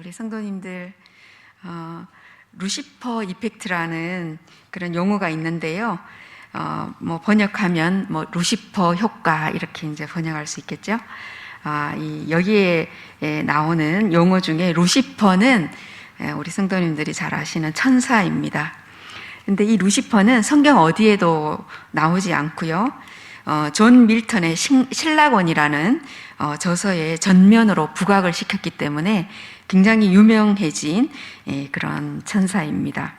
우리 성도님들, 루시퍼 이펙트라는 그런 용어가 있는데요. 번역하면 루시퍼 효과 이렇게 이제 번역할 수 있겠죠. 여기에 나오는 용어 중에 루시퍼는 우리 성도님들이 잘 아시는 천사입니다. 근데 이 루시퍼는 성경 어디에도 나오지 않고요. 존 밀턴의 신라권이라는 저서에 전면으로 부각을 시켰기 때문에 굉장히 유명해진 그런 천사입니다.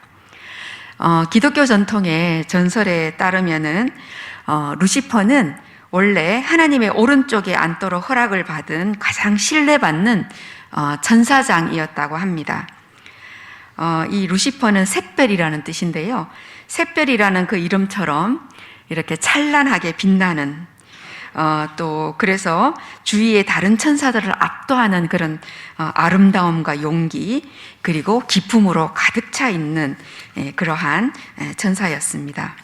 기독교 전통의 전설에 따르면은 루시퍼는 원래 하나님의 오른쪽에 앉도록 허락을 받은 가장 신뢰받는 천사장이었다고 합니다. 이 루시퍼는 샛별이라는 뜻인데요. 샛별이라는 그 이름처럼 이렇게 찬란하게 빛나는 또 그래서 주위의 다른 천사들을 압도하는 그런 아름다움과 용기 그리고 기품으로 가득 차 있는 그러한 천사였습니다.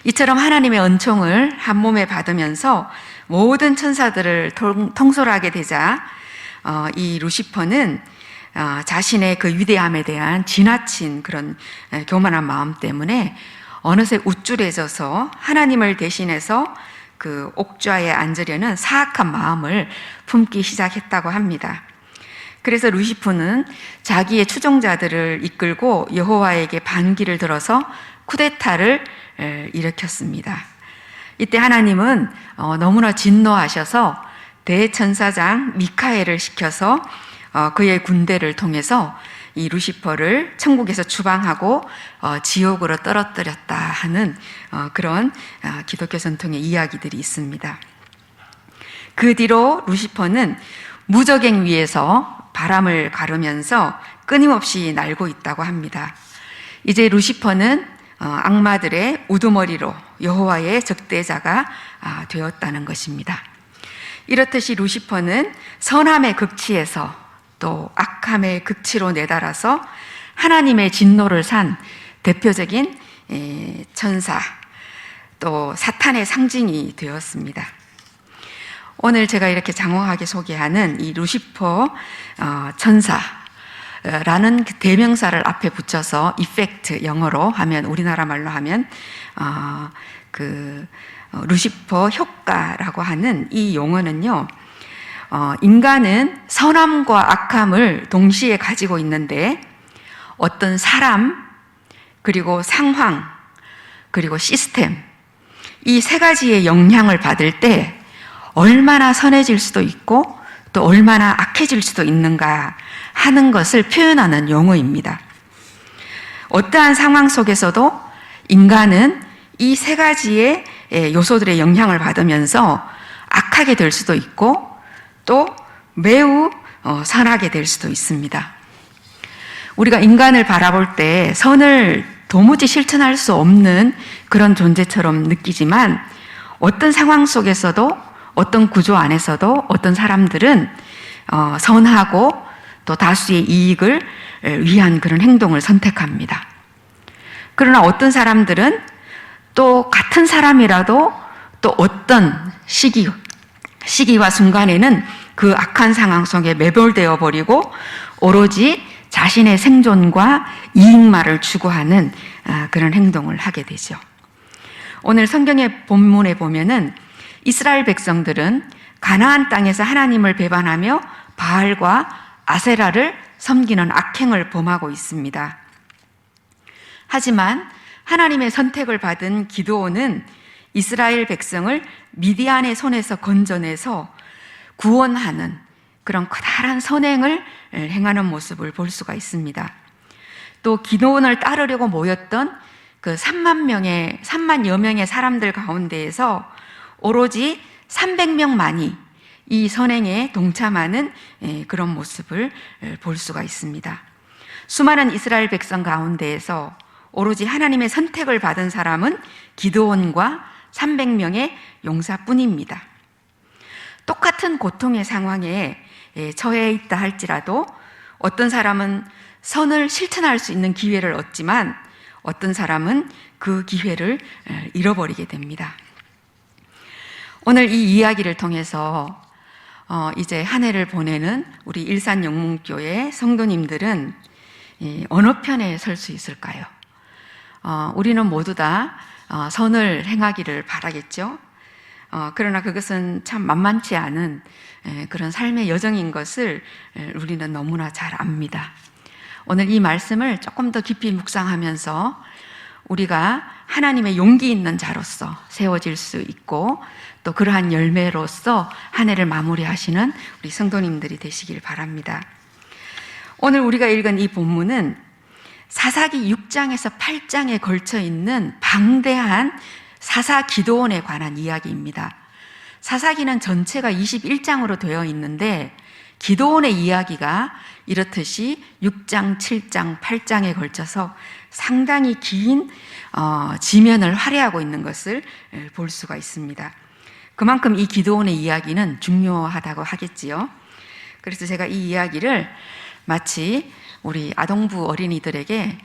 이처럼 하나님의 은총을 한 몸에 받으면서 모든 천사들을 통솔하게 되자 이 루시퍼는 자신의 그 위대함에 대한 지나친 그런 교만한 마음 때문에 어느새 우쭐해져서 하나님을 대신해서 그 옥좌에 앉으려는 사악한 마음을 품기 시작했다고 합니다. 그래서 루시퍼는 자기의 추종자들을 이끌고 여호와에게 반기를 들어서 쿠데타를 일으켰습니다. 이때 하나님은 너무나 진노하셔서 대천사장 미카엘을 시켜서 그의 군대를 통해서 이 루시퍼를 천국에서 추방하고 지옥으로 떨어뜨렸다 하는 그런 기독교 전통의 이야기들이 있습니다. 그 뒤로 루시퍼는 무저갱 위에서 바람을 가르면서 끊임없이 날고 있다고 합니다. 이제 루시퍼는 악마들의 우두머리로 여호와의 적대자가 되었다는 것입니다. 이렇듯이 루시퍼는 선함의 극치에서 또 악함의 극치로 내달아서 하나님의 진노를 산 대표적인 천사 또 사탄의 상징이 되었습니다. 오늘 제가 이렇게 장황하게 소개하는 이 루시퍼 천사라는 그 대명사를 앞에 붙여서 이펙트, 영어로 하면 우리나라 말로 하면 루시퍼 효과라고 하는 이 용어는요. 인간은 선함과 악함을 동시에 가지고 있는데 어떤 사람, 그리고 상황, 그리고 시스템 이 세 가지의 영향을 받을 때 얼마나 선해질 수도 있고 또 얼마나 악해질 수도 있는가 하는 것을 표현하는 용어입니다. 어떠한 상황 속에서도 인간은 이 세 가지의 요소들의 영향을 받으면서 악하게 될 수도 있고 또 매우 선하게 될 수도 있습니다. 우리가 인간을 바라볼 때 선을 도무지 실천할 수 없는 그런 존재처럼 느끼지만 어떤 상황 속에서도 어떤 구조 안에서도 어떤 사람들은 선하고 또 다수의 이익을 위한 그런 행동을 선택합니다. 그러나 어떤 사람들은 또 같은 사람이라도 또 어떤 시기와 순간에는 그 악한 상황 속에 매몰되어 버리고 오로지 자신의 생존과 이익만을 추구하는 그런 행동을 하게 되죠. 오늘 성경의 본문에 보면은 이스라엘 백성들은 가나안 땅에서 하나님을 배반하며 바알과 아세라를 섬기는 악행을 범하고 있습니다. 하지만 하나님의 선택을 받은 기드온은 이스라엘 백성을 미디안의 손에서 건져내서 구원하는 그런 커다란 선행을 행하는 모습을 볼 수가 있습니다. 또 기드온을 따르려고 모였던 그 3만여 명의 사람들 가운데에서 오로지 300명만이 이 선행에 동참하는 그런 모습을 볼 수가 있습니다. 수많은 이스라엘 백성 가운데에서 오로지 하나님의 선택을 받은 사람은 기드온과 300명의 용사뿐입니다. 똑같은 고통의 상황에 처해 있다 할지라도 어떤 사람은 선을 실천할 수 있는 기회를 얻지만 어떤 사람은 그 기회를 잃어버리게 됩니다. 오늘 이 이야기를 통해서 이제 한 해를 보내는 우리 일산영문교회 성도님들은 어느 편에 설 수 있을까요? 우리는 모두 다 선을 행하기를 바라겠죠. 그러나 그것은 참 만만치 않은 그런 삶의 여정인 것을 우리는 너무나 잘 압니다. 오늘 이 말씀을 조금 더 깊이 묵상하면서 우리가 하나님의 용기 있는 자로서 세워질 수 있고 또 그러한 열매로서 한 해를 마무리하시는 우리 성도님들이 되시길 바랍니다. 오늘 우리가 읽은 이 본문은 사사기 6장에서 8장에 걸쳐 있는 방대한 사사 기도원에 관한 이야기입니다. 사사기는 전체가 21장으로 되어 있는데 기도원의 이야기가 이렇듯이 6장, 7장, 8장에 걸쳐서 상당히 긴 지면을 할애하고 있는 것을 볼 수가 있습니다. 그만큼 이 기도원의 이야기는 중요하다고 하겠지요. 그래서 제가 이 이야기를 마치 우리 아동부 어린이들에게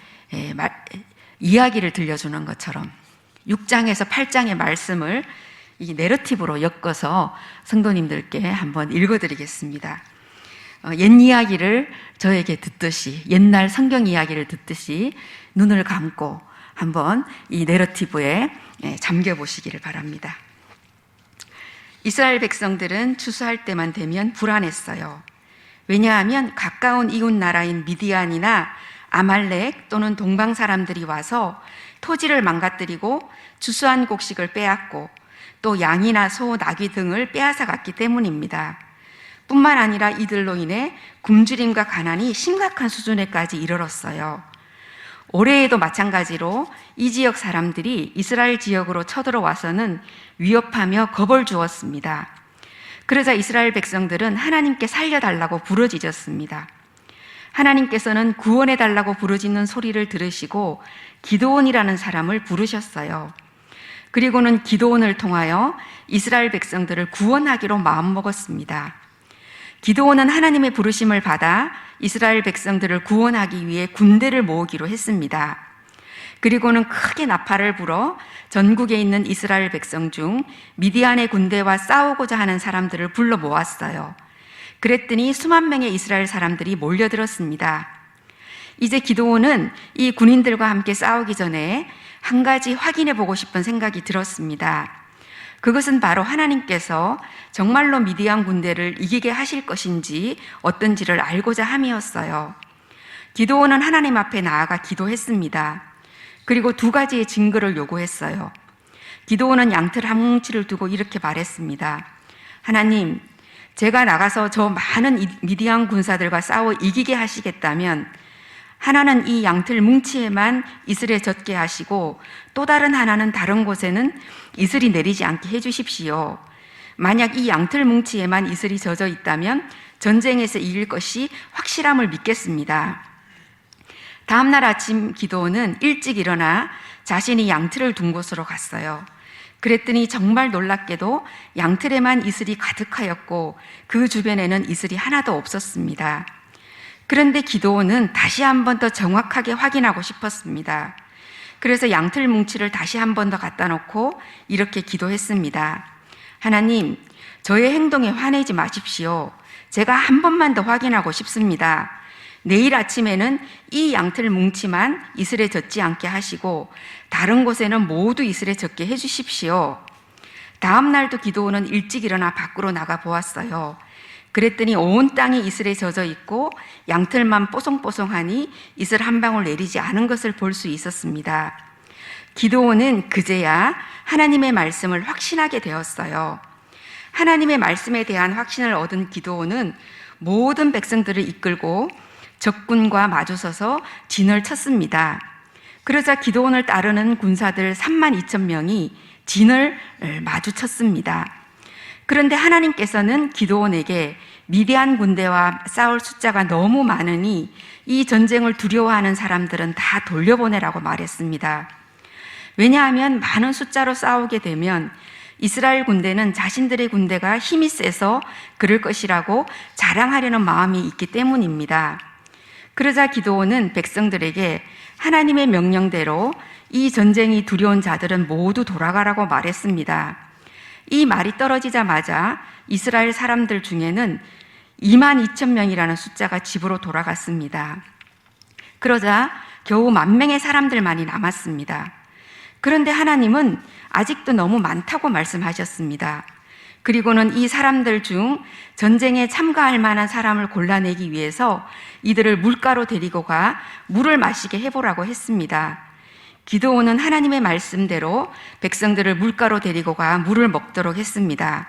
이야기를 들려주는 것처럼 6장에서 8장의 말씀을 이 내러티브로 엮어서 성도님들께 한번 읽어드리겠습니다. 옛 이야기를 저에게 듣듯이, 옛날 성경 이야기를 듣듯이 눈을 감고 한번 이 내러티브에 잠겨보시기를 바랍니다. 이스라엘 백성들은 추수할 때만 되면 불안했어요. 왜냐하면 가까운 이웃 나라인 미디안이나 아말렉 또는 동방 사람들이 와서 토지를 망가뜨리고 추수한 곡식을 빼앗고 또 양이나 소, 나귀 등을 빼앗아 갔기 때문입니다. 뿐만 아니라 이들로 인해 굶주림과 가난이 심각한 수준에까지 이르렀어요. 올해에도 마찬가지로 이 지역 사람들이 이스라엘 지역으로 쳐들어와서는 위협하며 겁을 주었습니다. 그러자 이스라엘 백성들은 하나님께 살려달라고 부르짖었습니다. 하나님께서는 구원해달라고 부르짖는 소리를 들으시고 기드온이라는 사람을 부르셨어요. 그리고는 기드온을 통하여 이스라엘 백성들을 구원하기로 마음먹었습니다. 기드온은 하나님의 부르심을 받아 이스라엘 백성들을 구원하기 위해 군대를 모으기로 했습니다. 그리고는 크게 나팔을 불어 전국에 있는 이스라엘 백성 중 미디안의 군대와 싸우고자 하는 사람들을 불러 모았어요. 그랬더니 수만 명의 이스라엘 사람들이 몰려들었습니다. 이제 기드온은 이 군인들과 함께 싸우기 전에 한 가지 확인해 보고 싶은 생각이 들었습니다. 그것은 바로 하나님께서 정말로 미디안 군대를 이기게 하실 것인지 어떤지를 알고자 함이었어요. 기드온은 하나님 앞에 나아가 기도했습니다. 그리고 두 가지의 증거를 요구했어요. 기드온은 양털 한 뭉치를 두고 이렇게 말했습니다. 하나님, 제가 나가서 저 많은 미디안 군사들과 싸워 이기게 하시겠다면 하나는 이 양털 뭉치에만 이슬에 젖게 하시고 또 다른 하나는 다른 곳에는 이슬이 내리지 않게 해주십시오. 만약 이 양털 뭉치에만 이슬이 젖어 있다면 전쟁에서 이길 것이 확실함을 믿겠습니다. 다음 날 아침 기드온은 일찍 일어나 자신이 양틀을 둔 곳으로 갔어요. 그랬더니 정말 놀랍게도 양틀에만 이슬이 가득하였고 그 주변에는 이슬이 하나도 없었습니다. 그런데 기드온은 다시 한 번 더 정확하게 확인하고 싶었습니다. 그래서 양틀 뭉치를 다시 한 번 더 갖다 놓고 이렇게 기도했습니다. 하나님, 저의 행동에 화내지 마십시오. 제가 한 번만 더 확인하고 싶습니다. 내일 아침에는 이 양틀 뭉치만 이슬에 젖지 않게 하시고 다른 곳에는 모두 이슬에 젖게 해주십시오. 다음 날도 기드온은 일찍 일어나 밖으로 나가 보았어요. 그랬더니 온 땅이 이슬에 젖어 있고 양털만 뽀송뽀송하니 이슬 한 방울 내리지 않은 것을 볼 수 있었습니다. 기드온은 그제야 하나님의 말씀을 확신하게 되었어요. 하나님의 말씀에 대한 확신을 얻은 기드온은 모든 백성들을 이끌고 적군과 마주서서 진을 쳤습니다. 그러자 기드온을 따르는 군사들 32,000명이 진을 마주쳤습니다. 그런데 하나님께서는 기드온에게 미디안 군대와 싸울 숫자가 너무 많으니 이 전쟁을 두려워하는 사람들은 다 돌려보내라고 말했습니다. 왜냐하면 많은 숫자로 싸우게 되면 이스라엘 군대는 자신들의 군대가 힘이 세서 그럴 것이라고 자랑하려는 마음이 있기 때문입니다. 그러자 기드온은 백성들에게 하나님의 명령대로 이 전쟁이 두려운 자들은 모두 돌아가라고 말했습니다. 이 말이 떨어지자마자 이스라엘 사람들 중에는 22,000명이라는 숫자가 집으로 돌아갔습니다. 그러자 겨우 10,000명의 사람들만이 남았습니다. 그런데 하나님은 아직도 너무 많다고 말씀하셨습니다. 그리고는 이 사람들 중 전쟁에 참가할 만한 사람을 골라내기 위해서 이들을 물가로 데리고 가 물을 마시게 해보라고 했습니다. 기드온은 하나님의 말씀대로 백성들을 물가로 데리고 가 물을 먹도록 했습니다.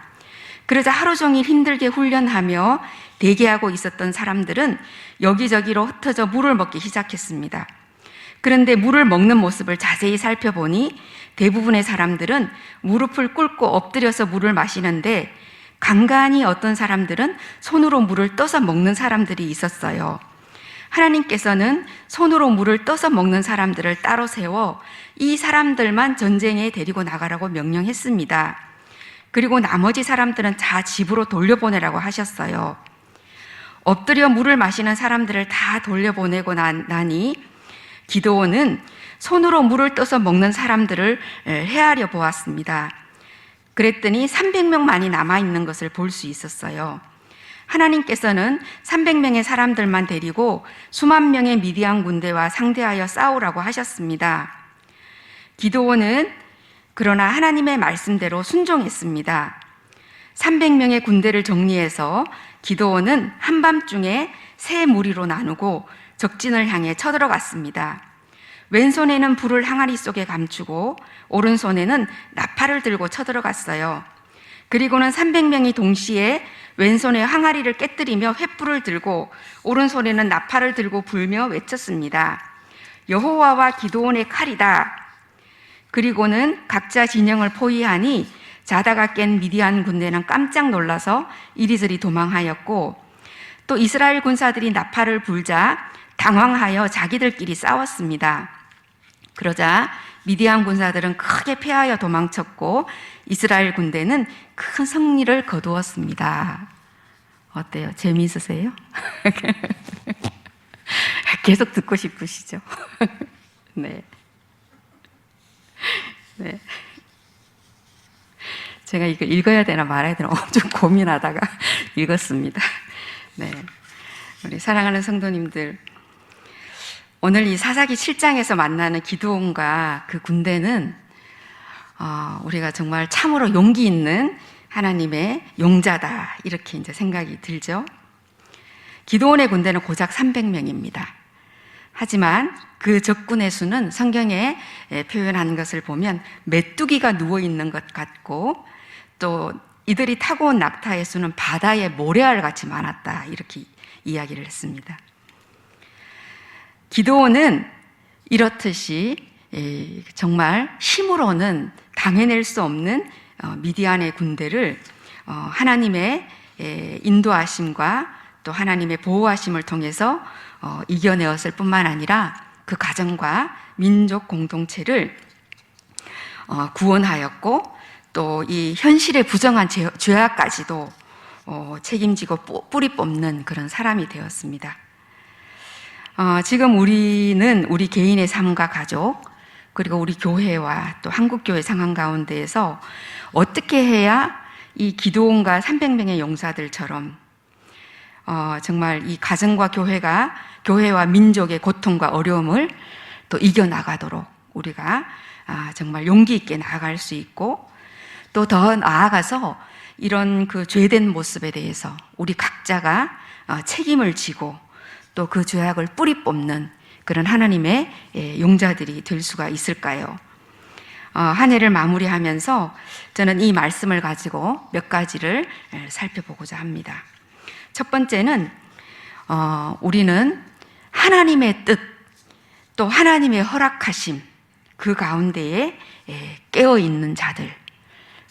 그러자 하루 종일 힘들게 훈련하며 대기하고 있었던 사람들은 여기저기로 흩어져 물을 먹기 시작했습니다. 그런데 물을 먹는 모습을 자세히 살펴보니 대부분의 사람들은 무릎을 꿇고 엎드려서 물을 마시는데 간간히 어떤 사람들은 손으로 물을 떠서 먹는 사람들이 있었어요. 하나님께서는 손으로 물을 떠서 먹는 사람들을 따로 세워 이 사람들만 전쟁에 데리고 나가라고 명령했습니다. 그리고 나머지 사람들은 다 집으로 돌려보내라고 하셨어요. 엎드려 물을 마시는 사람들을 다 돌려보내고 나니 기드온은 손으로 물을 떠서 먹는 사람들을 헤아려 보았습니다. 그랬더니 300명만이 남아있는 것을 볼 수 있었어요. 하나님께서는 300명의 사람들만 데리고 수만 명의 미디안 군대와 상대하여 싸우라고 하셨습니다. 기드온은 그러나 하나님의 말씀대로 순종했습니다. 300명의 군대를 정리해서 기드온은 한밤중에 세 무리로 나누고 적진을 향해 쳐들어갔습니다. 왼손에는 불을 항아리 속에 감추고 오른손에는 나팔을 들고 쳐들어갔어요. 그리고는 300명이 동시에 왼손에 항아리를 깨뜨리며 횃불을 들고 오른손에는 나팔을 들고 불며 외쳤습니다. 여호와와 기드온의 칼이다. 그리고는 각자 진영을 포위하니 자다가 깬 미디안 군대는 깜짝 놀라서 이리저리 도망하였고 또 이스라엘 군사들이 나팔을 불자 당황하여 자기들끼리 싸웠습니다. 그러자 미디안 군사들은 크게 패하여 도망쳤고 이스라엘 군대는 큰 승리를 거두었습니다. 어때요? 재미있으세요? 계속 듣고 싶으시죠? 네. 네. 제가 이걸 읽어야 되나 말아야 되나 엄청 고민하다가 읽었습니다. 네. 우리 사랑하는 성도님들, 오늘 이 사사기 7장에서 만나는 기드온과 그 군대는 우리가 정말 참으로 용기 있는 하나님의 용자다 이렇게 이제 생각이 들죠. 기드온의 군대는 고작 300명입니다. 하지만 그 적군의 수는 성경에 표현하는 것을 보면 메뚜기가 누워 있는 것 같고 또 이들이 타고 온 낙타의 수는 바다의 모래알 같이 많았다 이렇게 이야기를 했습니다. 기드온은 이렇듯이 정말 힘으로는 당해낼 수 없는 미디안의 군대를 하나님의 인도하심과 또 하나님의 보호하심을 통해서 이겨내었을 뿐만 아니라 그 가정과 민족 공동체를 구원하였고 또 이 현실의 부정한 죄악까지도 책임지고 뿌리 뽑는 그런 사람이 되었습니다. 지금 우리는 우리 개인의 삶과 가족 그리고 우리 교회와 또 한국교회 상황 가운데에서 어떻게 해야 이 기드온과 300명의 용사들처럼 정말 이 가정과 교회와 민족의 고통과 어려움을 또 이겨나가도록 우리가 정말 용기 있게 나아갈 수 있고 또 더 나아가서 이런 그 죄된 모습에 대해서 우리 각자가 책임을 지고 또 그 죄악을 뿌리 뽑는 그런 하나님의 용자들이 될 수가 있을까요? 한 해를 마무리하면서 저는 이 말씀을 가지고 몇 가지를 살펴보고자 합니다. 첫 번째는 우리는 하나님의 뜻, 또 하나님의 허락하심 그 가운데에 깨어있는 자들,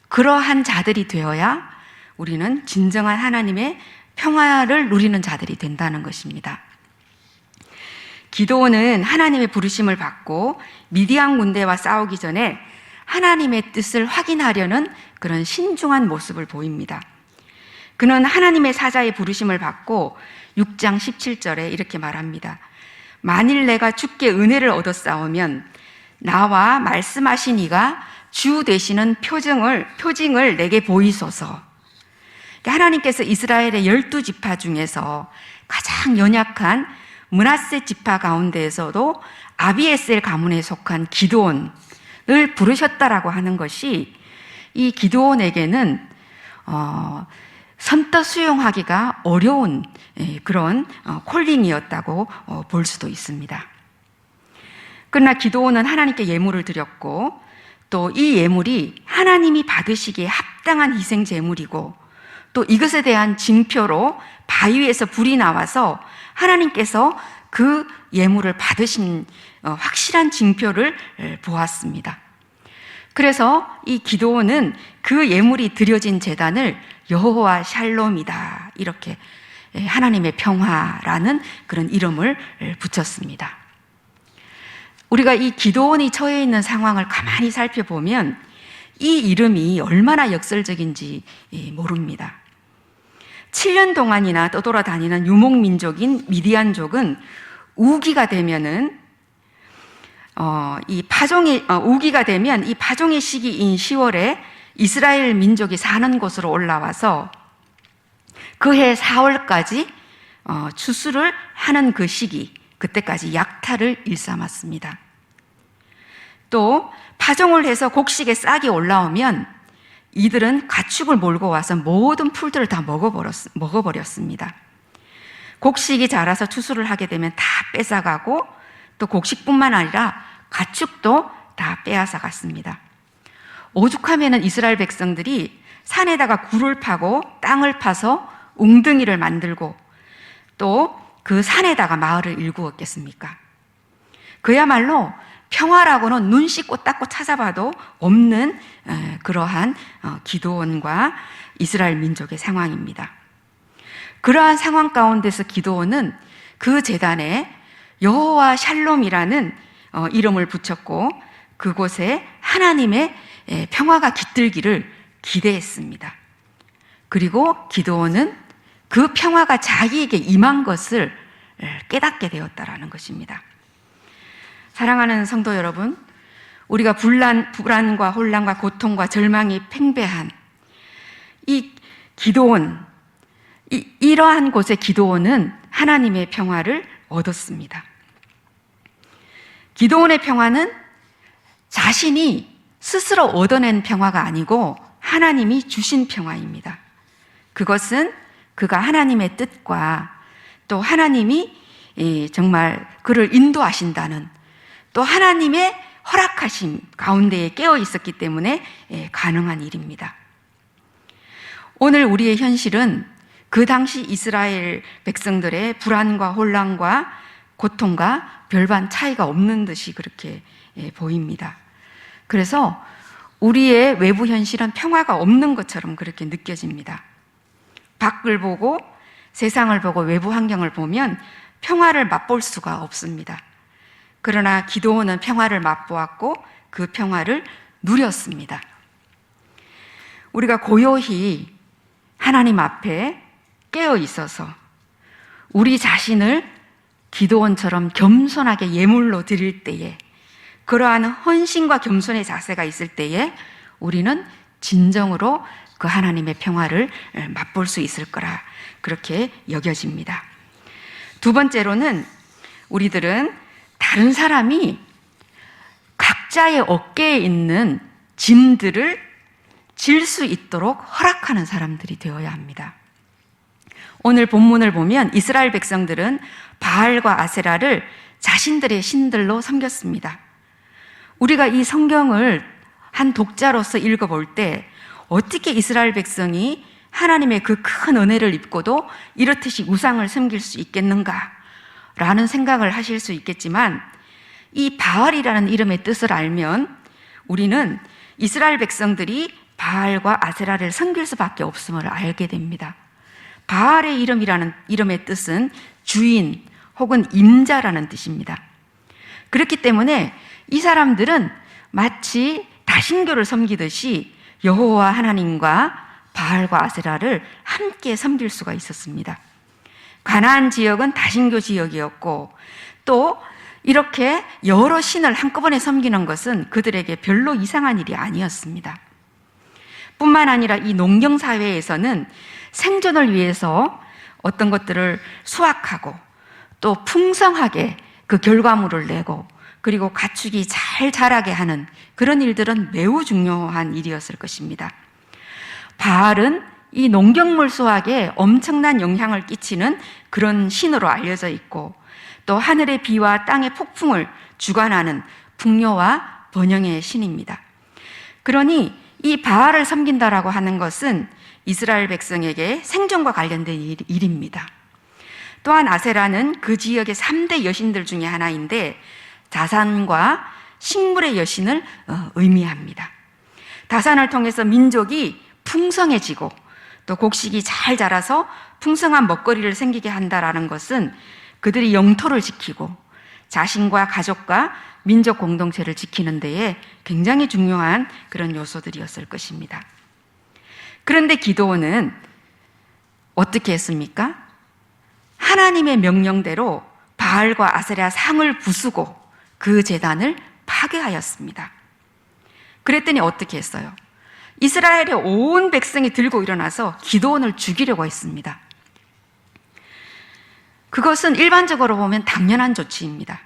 그러한 자들이 되어야 우리는 진정한 하나님의 평화를 누리는 자들이 된다는 것입니다. 기드온은 하나님의 부르심을 받고 미디안 군대와 싸우기 전에 하나님의 뜻을 확인하려는 그런 신중한 모습을 보입니다. 그는 하나님의 사자의 부르심을 받고 6장 17절에 이렇게 말합니다. 만일 내가 주께 은혜를 얻었사오면 나와 말씀하신 이가 주 되시는 표징을 내게 보이소서. 하나님께서 이스라엘의 12지파 중에서 가장 연약한 므낫세 지파 가운데에서도 아비에셀 가문에 속한 기드온을 부르셨다라고 하는 것이 이 기드온에게는 선뜻 수용하기가 어려운 그런 콜링이었다고 볼 수도 있습니다. 그러나 기드온은 하나님께 예물을 드렸고 또 이 예물이 하나님이 받으시기에 합당한 희생 제물이고 또 이것에 대한 징표로 바위 위에서 불이 나와서 하나님께서 그 예물을 받으신 확실한 징표를 보았습니다. 그래서 이 기드온은 그 예물이 드려진 제단을 여호와 샬롬이다, 이렇게 하나님의 평화라는 그런 이름을 붙였습니다. 우리가 이 기드온이 처해 있는 상황을 가만히 살펴보면 이 이름이 얼마나 역설적인지 모릅니다. 7년 동안이나 떠돌아다니는 유목민족인 미디안족은 우기가 되면 이 파종의 시기인 10월에 이스라엘 민족이 사는 곳으로 올라와서 그해 4월까지 추수를 하는 그 시기, 그때까지 약탈을 일삼았습니다. 또 파종을 해서 곡식에 싹이 올라오면 이들은 가축을 몰고 와서 모든 풀들을 다 먹어버렸습니다. 곡식이 자라서 추수를 하게 되면 다 뺏어가고 또 곡식뿐만 아니라 가축도 다 빼앗아갔습니다. 오죽하면 이스라엘 백성들이 산에다가 굴을 파고 땅을 파서 웅덩이를 만들고 또 그 산에다가 마을을 일구었겠습니까? 그야말로 평화라고는 눈 씻고 닦고 찾아봐도 없는 그러한 기드온과 이스라엘 민족의 상황입니다. 그러한 상황 가운데서 기드온은 그 제단에 여호와 샬롬이라는 이름을 붙였고 그곳에 하나님의 평화가 깃들기를 기대했습니다. 그리고 기드온은 그 평화가 자기에게 임한 것을 깨닫게 되었다라는 것입니다. 사랑하는 성도 여러분, 우리가 불안과 혼란과 고통과 절망이 팽배한 이 기드온, 이러한 곳의 기드온은 하나님의 평화를 얻었습니다. 기드온의 평화는 자신이 스스로 얻어낸 평화가 아니고 하나님이 주신 평화입니다. 그것은 그가 하나님의 뜻과 또 하나님이 정말 그를 인도하신다는 또 하나님의 허락하심 가운데에 깨어 있었기 때문에 가능한 일입니다. 오늘 우리의 현실은 그 당시 이스라엘 백성들의 불안과 혼란과 고통과 별반 차이가 없는 듯이 그렇게 보입니다. 그래서 우리의 외부 현실은 평화가 없는 것처럼 그렇게 느껴집니다. 밖을 보고 세상을 보고 외부 환경을 보면 평화를 맛볼 수가 없습니다. 그러나 기드온은 평화를 맛보았고 그 평화를 누렸습니다. 우리가 고요히 하나님 앞에 깨어 있어서 우리 자신을 기드온처럼 겸손하게 예물로 드릴 때에, 그러한 헌신과 겸손의 자세가 있을 때에 우리는 진정으로 그 하나님의 평화를 맛볼 수 있을 거라 그렇게 여겨집니다. 두 번째로는 우리들은 다른 사람이 각자의 어깨에 있는 짐들을 질 수 있도록 허락하는 사람들이 되어야 합니다. 오늘 본문을 보면 이스라엘 백성들은 바알과 아세라를 자신들의 신들로 섬겼습니다. 우리가 이 성경을 한 독자로서 읽어볼 때 어떻게 이스라엘 백성이 하나님의 그 큰 은혜를 입고도 이렇듯이 우상을 섬길 수 있겠는가라는 생각을 하실 수 있겠지만, 이 바알이라는 이름의 뜻을 알면 우리는 이스라엘 백성들이 바알과 아세라를 섬길 수밖에 없음을 알게 됩니다. 바알의 이름의 뜻은 주인 혹은 임자라는 뜻입니다. 그렇기 때문에 이 사람들은 마치 다신교를 섬기듯이 여호와 하나님과 바알과 아세라를 함께 섬길 수가 있었습니다. 가나안 지역은 다신교 지역이었고 또 이렇게 여러 신을 한꺼번에 섬기는 것은 그들에게 별로 이상한 일이 아니었습니다. 뿐만 아니라 이 농경사회에서는 생존을 위해서 어떤 것들을 수확하고 또 풍성하게 그 결과물을 내고 그리고 가축이 잘 자라게 하는 그런 일들은 매우 중요한 일이었을 것입니다. 바알은 이 농경물 수확에 엄청난 영향을 끼치는 그런 신으로 알려져 있고 또 하늘의 비와 땅의 폭풍을 주관하는 풍요와 번영의 신입니다. 그러니 이 바알을 섬긴다라고 하는 것은 이스라엘 백성에게 생존과 관련된 일입니다. 또한 아세라는 그 지역의 3대 여신들 중에 하나인데 다산과 식물의 여신을 의미합니다. 다산을 통해서 민족이 풍성해지고 또 곡식이 잘 자라서 풍성한 먹거리를 생기게 한다라는 것은 그들이 영토를 지키고 자신과 가족과 민족 공동체를 지키는 데에 굉장히 중요한 그런 요소들이었을 것입니다. 그런데 기드온은 어떻게 했습니까? 하나님의 명령대로 바알과 아세라 상을 부수고 그 제단을 파괴하였습니다. 그랬더니 어떻게 했어요? 이스라엘의 온 백성이 들고 일어나서 기드온을 죽이려고 했습니다. 그것은 일반적으로 보면 당연한 조치입니다.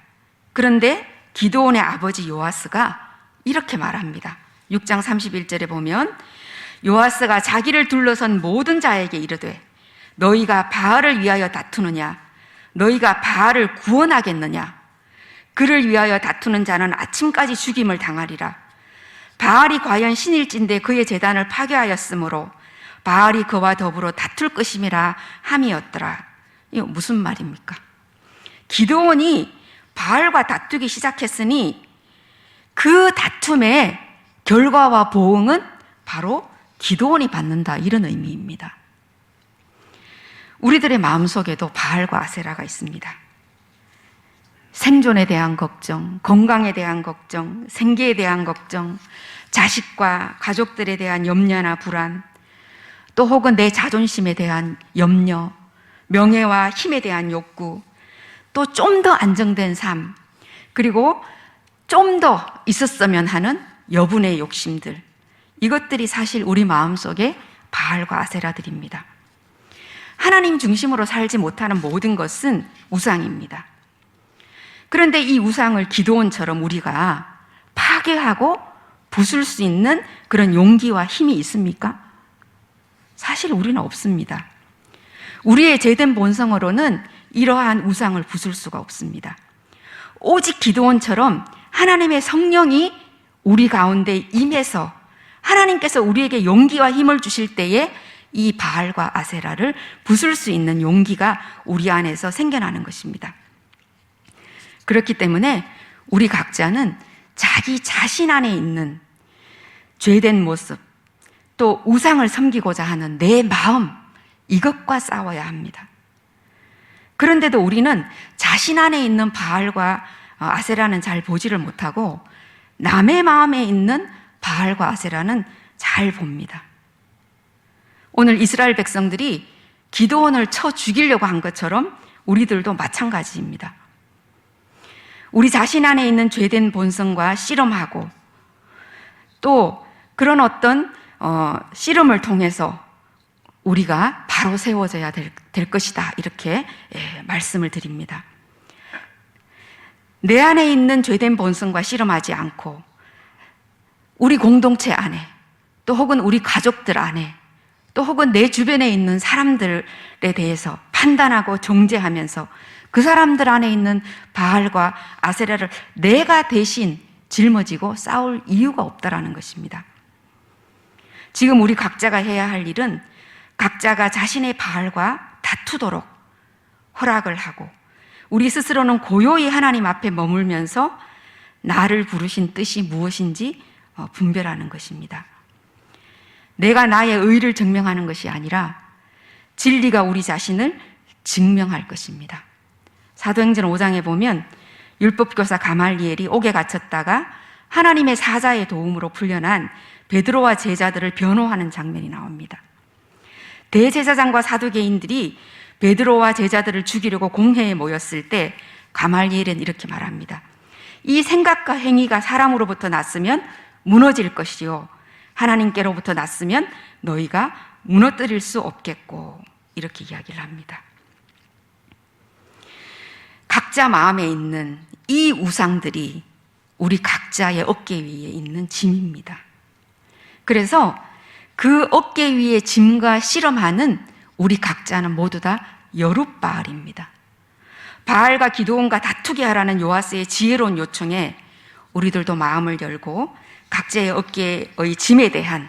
그런데 기드온의 아버지 요아스가 이렇게 말합니다. 6장 31절에 보면 요아스가 자기를 둘러선 모든 자에게 이르되 너희가 바알을 위하여 다투느냐? 너희가 바알을 구원하겠느냐? 그를 위하여 다투는 자는 아침까지 죽임을 당하리라. 바알이 과연 신일진데 그의 제단을 파괴하였으므로 바알이 그와 더불어 다툴 것임이라 함이었더라. 이거 무슨 말입니까? 기드온이 바알과 다투기 시작했으니 그 다툼의 결과와 보응은 바로 기드온이 받는다, 이런 의미입니다. 우리들의 마음속에도 바알과 아세라가 있습니다. 생존에 대한 걱정, 건강에 대한 걱정, 생계에 대한 걱정, 자식과 가족들에 대한 염려나 불안, 또 혹은 내 자존심에 대한 염려, 명예와 힘에 대한 욕구, 또 좀 더 안정된 삶, 그리고 좀 더 있었으면 하는 여분의 욕심들, 이것들이 사실 우리 마음속에 바알과 아세라들입니다. 하나님 중심으로 살지 못하는 모든 것은 우상입니다. 그런데 이 우상을 기드온처럼 우리가 파괴하고 부술 수 있는 그런 용기와 힘이 있습니까? 사실 우리는 없습니다. 우리의 죄된 본성으로는 이러한 우상을 부술 수가 없습니다. 오직 기드온처럼 하나님의 성령이 우리 가운데 임해서 하나님께서 우리에게 용기와 힘을 주실 때에 이 바알과 아세라를 부술 수 있는 용기가 우리 안에서 생겨나는 것입니다. 그렇기 때문에 우리 각자는 자기 자신 안에 있는 죄된 모습, 또 우상을 섬기고자 하는 내 마음, 이것과 싸워야 합니다. 그런데도 우리는 자신 안에 있는 바알과 아세라는 잘 보지를 못하고 남의 마음에 있는 바알과 아세라는 잘 봅니다. 오늘 이스라엘 백성들이 기드온을 쳐 죽이려고 한 것처럼 우리들도 마찬가지입니다. 우리 자신 안에 있는 죄된 본성과 씨름하고 또 그런 어떤 씨름을 통해서 우리가 바로 세워져야 될 것이다, 이렇게 말씀을 드립니다. 내 안에 있는 죄된 본성과 씨름하지 않고 우리 공동체 안에 또 혹은 우리 가족들 안에 또 혹은 내 주변에 있는 사람들에 대해서 판단하고 정죄하면서 그 사람들 안에 있는 바알과 아세라를 내가 대신 짊어지고 싸울 이유가 없다라는 것입니다. 지금 우리 각자가 해야 할 일은 각자가 자신의 바알과 다투도록 허락을 하고 우리 스스로는 고요히 하나님 앞에 머물면서 나를 부르신 뜻이 무엇인지 분별하는 것입니다. 내가 나의 의를 증명하는 것이 아니라 진리가 우리 자신을 증명할 것입니다. 사도행전 5장에 보면 율법교사 가말리엘이 옥에 갇혔다가 하나님의 사자의 도움으로 풀려난 베드로와 제자들을 변호하는 장면이 나옵니다. 대제사장과 사두개인들이 베드로와 제자들을 죽이려고 공회에 모였을 때 가말리엘은 이렇게 말합니다. 이 생각과 행위가 사람으로부터 났으면 무너질 것이요 하나님께로부터 났으면 너희가 무너뜨릴 수 없겠고, 이렇게 이야기를 합니다. 각자 마음에 있는 이 우상들이 우리 각자의 어깨 위에 있는 짐입니다. 그래서 그 어깨 위에 짐과 씨름하는 우리 각자는 모두 다 여룻바알입니다. 바알과 기드온과 다투게 하라는 요아스의 지혜로운 요청에 우리들도 마음을 열고 각자의 어깨의 짐에 대한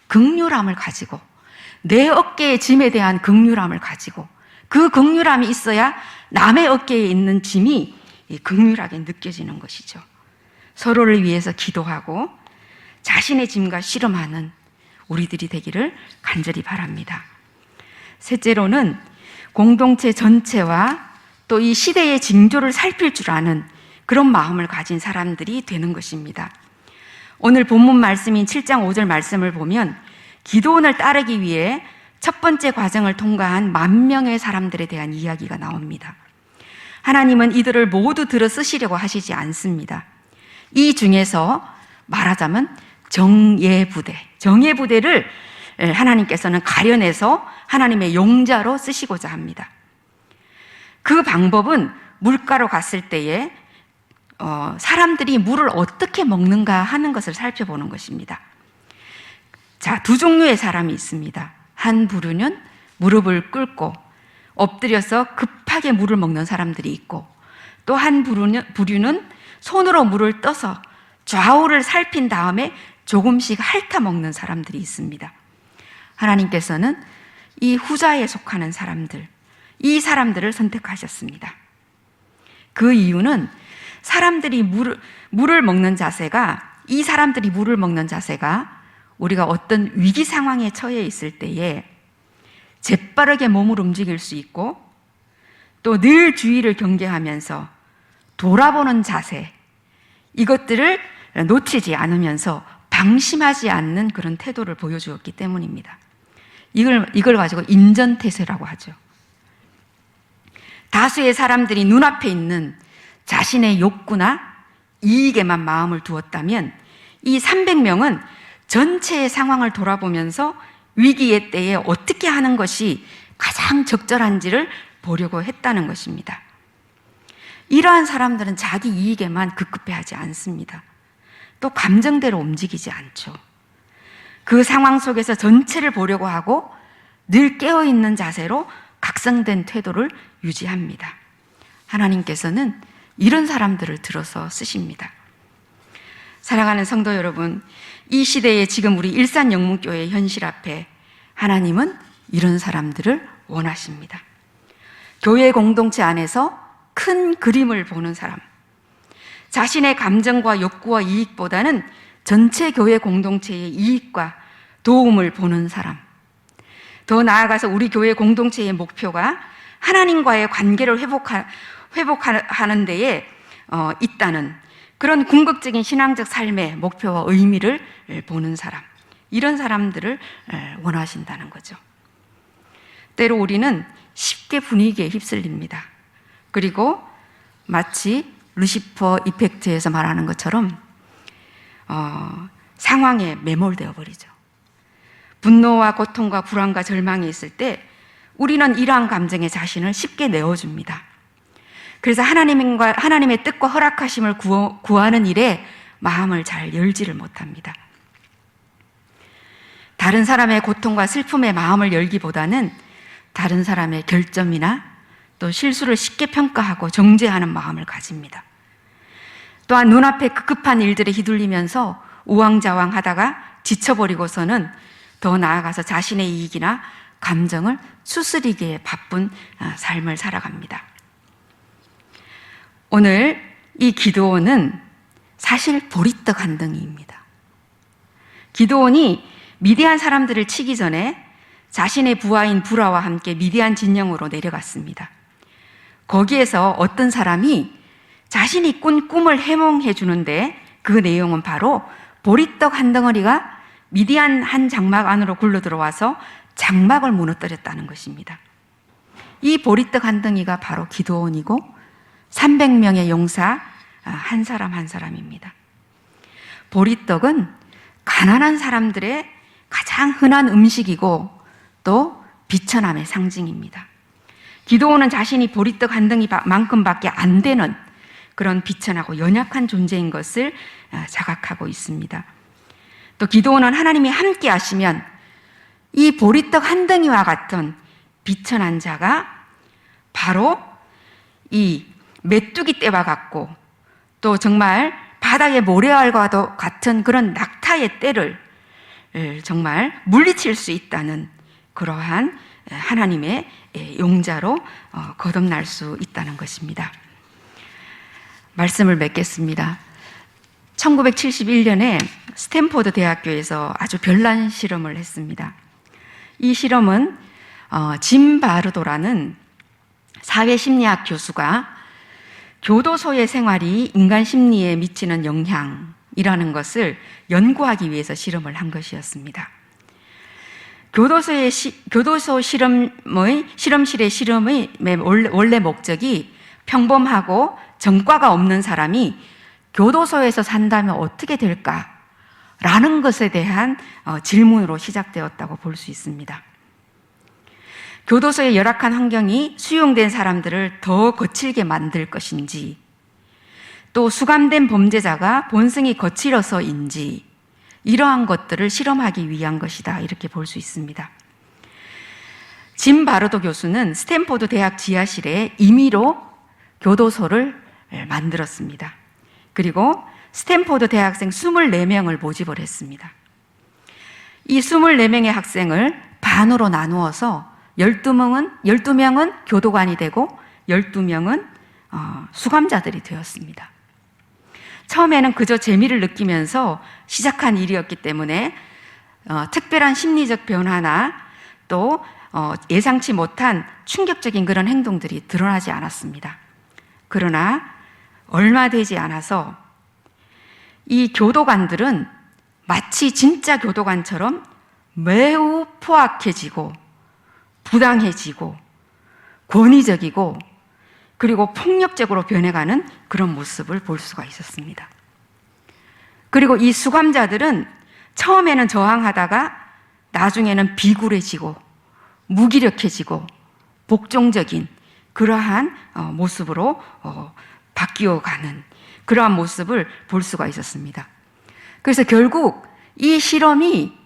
긍휼함을 가지고, 내 어깨의 짐에 대한 긍휼함을 가지고, 그 긍휼함이 있어야 남의 어깨에 있는 짐이 긍휼하게 느껴지는 것이죠. 서로를 위해서 기도하고 자신의 짐과 씨름하는 우리들이 되기를 간절히 바랍니다. 셋째로는 공동체 전체와 또 이 시대의 징조를 살필 줄 아는 그런 마음을 가진 사람들이 되는 것입니다. 오늘 본문 말씀인 7장 5절 말씀을 보면 기드온을 따르기 위해 첫 번째 과정을 통과한 10,000명의 사람들에 대한 이야기가 나옵니다. 하나님은 이들을 모두 들어 쓰시려고 하시지 않습니다. 이 중에서 말하자면 정예부대를 하나님께서는 가려내서 하나님의 용자로 쓰시고자 합니다. 그 방법은 물가로 갔을 때에 사람들이 물을 어떻게 먹는가 하는 것을 살펴보는 것입니다. 자, 두 종류의 사람이 있습니다. 한 부류는 무릎을 꿇고 엎드려서 급하게 물을 먹는 사람들이 있고, 또 한 부류는 손으로 물을 떠서 좌우를 살핀 다음에 조금씩 핥아 먹는 사람들이 있습니다. 하나님께서는 이 후자에 속하는 사람들, 이 사람들을 선택하셨습니다. 그 이유는 사람들이 물을 먹는 자세가, 이 사람들이 물을 먹는 자세가 우리가 어떤 위기 상황에 처해 있을 때에 재빠르게 몸을 움직일 수 있고, 또 늘 주위를 경계하면서 돌아보는 자세, 이것들을 놓치지 않으면서 방심하지 않는 그런 태도를 보여주었기 때문입니다. 이걸 가지고 인전태세라고 하죠. 다수의 사람들이 눈앞에 있는 자신의 욕구나 이익에만 마음을 두었다면 이 300명은 전체의 상황을 돌아보면서 위기의 때에 어떻게 하는 것이 가장 적절한지를 보려고 했다는 것입니다. 이러한 사람들은 자기 이익에만 급급해하지 않습니다. 또 감정대로 움직이지 않죠. 그 상황 속에서 전체를 보려고 하고 늘 깨어있는 자세로 각성된 태도를 유지합니다. 하나님께서는 이런 사람들을 들어서 쓰십니다. 사랑하는 성도 여러분, 이 시대에 지금 우리 일산영문교회의 현실 앞에 하나님은 이런 사람들을 원하십니다. 교회 공동체 안에서 큰 그림을 보는 사람, 자신의 감정과 욕구와 이익보다는 전체 교회 공동체의 이익과 도움을 보는 사람, 더 나아가서 우리 교회 공동체의 목표가 하나님과의 관계를 회복하는 데에 있다는 그런 궁극적인 신앙적 삶의 목표와 의미를 보는 사람, 이런 사람들을 원하신다는 거죠. 때로 우리는 쉽게 분위기에 휩쓸립니다. 그리고 마치 루시퍼 이펙트에서 말하는 것처럼 상황에 매몰되어 버리죠. 분노와 고통과 불안과 절망이 있을 때 우리는 이러한 감정에 자신을 쉽게 내어줍니다. 그래서 하나님의 뜻과 허락하심을 구하는 일에 마음을 잘 열지를 못합니다. 다른 사람의 고통과 슬픔에 마음을 열기보다는 다른 사람의 결점이나 또 실수를 쉽게 평가하고 정죄하는 마음을 가집니다. 또한 눈앞에 급급한 일들에 휘둘리면서 우왕좌왕하다가 지쳐버리고서는 더 나아가서 자신의 이익이나 감정을 추스리기에 바쁜 삶을 살아갑니다. 오늘 이 기드온은 사실 보리떡 한 덩이입니다. 기드온이 미디안 사람들을 치기 전에 자신의 부하인 부라와 함께 미디안 진영으로 내려갔습니다. 거기에서 어떤 사람이 자신이 꾼 꿈을 해몽해 주는데 그 내용은 바로 보리떡 한 덩어리가 미디안 한 장막 안으로 굴러 들어와서 장막을 무너뜨렸다는 것입니다. 이 보리떡 한 덩이가 바로 기드온이고 300명의 용사 한 사람 한 사람입니다. 보리떡은 가난한 사람들의 가장 흔한 음식이고 또 비천함의 상징입니다. 기드온은 자신이 보리떡 한 덩이만큼밖에 안 되는 그런 비천하고 연약한 존재인 것을 자각하고 있습니다. 또 기드온은 하나님이 함께 하시면 이 보리떡 한 덩이와 같은 비천한 자가 바로 이 메뚜기 떼와 같고 또 정말 바다의 모래알과도 같은 그런 낙타의 떼를 정말 물리칠 수 있다는 그러한 하나님의 용자로 거듭날 수 있다는 것입니다. 말씀을 맺겠습니다. 1971년에 스탠포드 대학교에서 아주 별난 실험을 했습니다. 이 실험은 짐 바르도라는 사회심리학 교수가 교도소의 생활이 인간 심리에 미치는 영향이라는 것을 연구하기 위해서 실험을 한 것이었습니다. 교도소 실험실의 실험의 원래 목적이 평범하고 전과가 없는 사람이 교도소에서 산다면 어떻게 될까라는 것에 대한 질문으로 시작되었다고 볼 수 있습니다. 교도소의 열악한 환경이 수용된 사람들을 더 거칠게 만들 것인지, 또 수감된 범죄자가 본성이 거칠어서인지, 이러한 것들을 실험하기 위한 것이다, 이렇게 볼 수 있습니다. 짐 바르도 교수는 스탠포드 대학 지하실에 임의로 교도소를 만들었습니다. 그리고 스탠포드 대학생 24명을 모집을 했습니다. 이 24명의 학생을 반으로 나누어서 12명은 교도관이 되고 12명은 수감자들이 되었습니다. 처음에는 그저 재미를 느끼면서 시작한 일이었기 때문에 특별한 심리적 변화나 또 예상치 못한 충격적인 그런 행동들이 드러나지 않았습니다. 그러나 얼마 되지 않아서 이 교도관들은 마치 진짜 교도관처럼 매우 포악해지고 부당해지고 권위적이고 그리고 폭력적으로 변해가는 그런 모습을 볼 수가 있었습니다. 그리고 이 수감자들은 처음에는 저항하다가 나중에는 비굴해지고 무기력해지고 복종적인 그러한 모습으로 바뀌어가는 그러한 모습을 볼 수가 있었습니다. 그래서 결국 이 실험이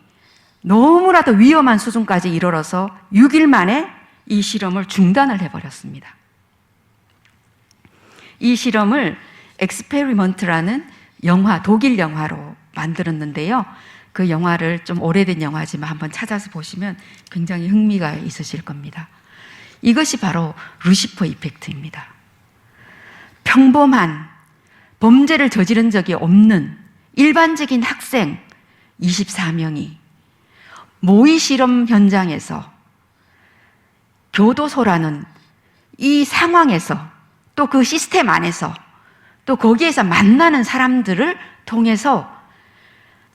너무나도 위험한 수준까지 이르러서 6일 만에 이 실험을 중단을 해버렸습니다. 이 실험을 엑스페리먼트라는 영화, 독일 영화로 만들었는데요. 그 영화를 좀 오래된 영화지만 한번 찾아서 보시면 굉장히 흥미가 있으실 겁니다. 이것이 바로 루시퍼 이펙트입니다. 평범한 범죄를 저지른 적이 없는 일반적인 학생 24명이 모의 실험 현장에서 교도소라는 이 상황에서 또 그 시스템 안에서 또 거기에서 만나는 사람들을 통해서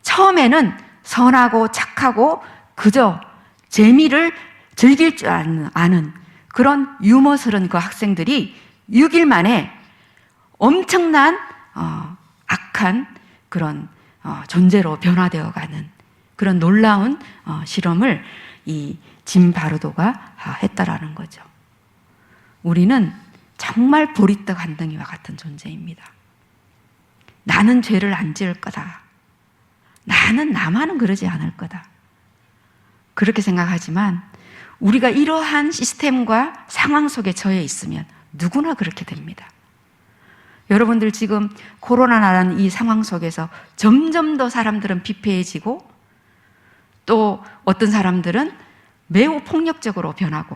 처음에는 선하고 착하고 그저 재미를 즐길 줄 아는 그런 유머스러운 그 학생들이 6일 만에 엄청난 악한 그런 존재로 변화되어가는 그런 놀라운 실험을 이 짐 바르도가 했다라는 거죠. 우리는 정말 보리떡 한 덩이와 같은 존재입니다. 나는 죄를 안 지을 거다. 나만은 그러지 않을 거다. 그렇게 생각하지만 우리가 이러한 시스템과 상황 속에 처해 있으면 누구나 그렇게 됩니다. 여러분들 지금 코로나라는 이 상황 속에서 점점 더 사람들은 피폐해지고 또 어떤 사람들은 매우 폭력적으로 변하고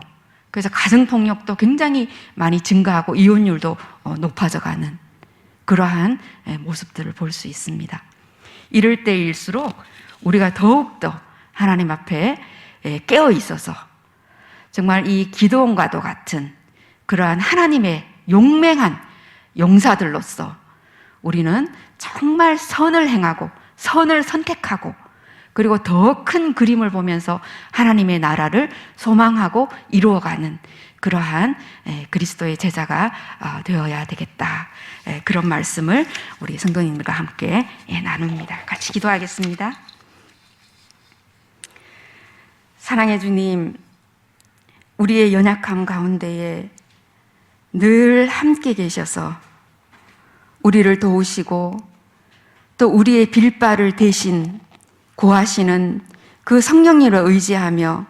그래서 가정폭력도 굉장히 많이 증가하고 이혼율도 높아져가는 그러한 모습들을 볼 수 있습니다. 이럴 때일수록 우리가 더욱더 하나님 앞에 깨어 있어서 정말 이 기드온과도 같은 그러한 하나님의 용맹한 용사들로서 우리는 정말 선을 행하고 선을 선택하고 그리고 더 큰 그림을 보면서 하나님의 나라를 소망하고 이루어가는 그러한 그리스도의 제자가 되어야 되겠다. 그런 말씀을 우리 성도님들과 함께 나눕니다. 같이 기도하겠습니다. 사랑의 주님, 우리의 연약함 가운데에 늘 함께 계셔서 우리를 도우시고 또 우리의 빌바를 대신 고하시는 그 성령님을 의지하며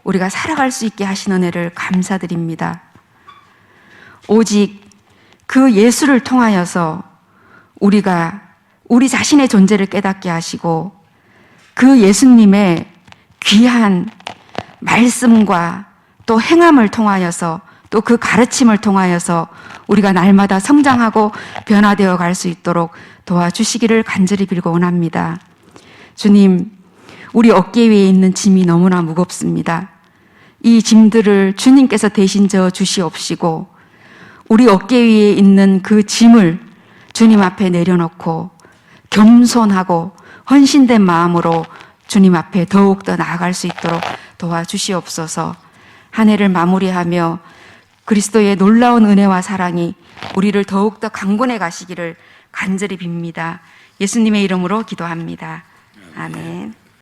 우리가 살아갈 수 있게 하신 은혜를 감사드립니다. 오직 그 예수를 통하여서 우리가 우리 자신의 존재를 깨닫게 하시고 그 예수님의 귀한 말씀과 또 행함을 통하여서 또 그 가르침을 통하여서 우리가 날마다 성장하고 변화되어 갈 수 있도록 도와주시기를 간절히 빌고 원합니다. 주님, 우리 어깨 위에 있는 짐이 너무나 무겁습니다. 이 짐들을 주님께서 대신 져 주시옵시고 우리 어깨 위에 있는 그 짐을 주님 앞에 내려놓고 겸손하고 헌신된 마음으로 주님 앞에 더욱더 나아갈 수 있도록 도와주시옵소서. 한 해를 마무리하며 그리스도의 놀라운 은혜와 사랑이 우리를 더욱더 강건해 가시기를 간절히 빕니다. 예수님의 이름으로 기도합니다. 아멘.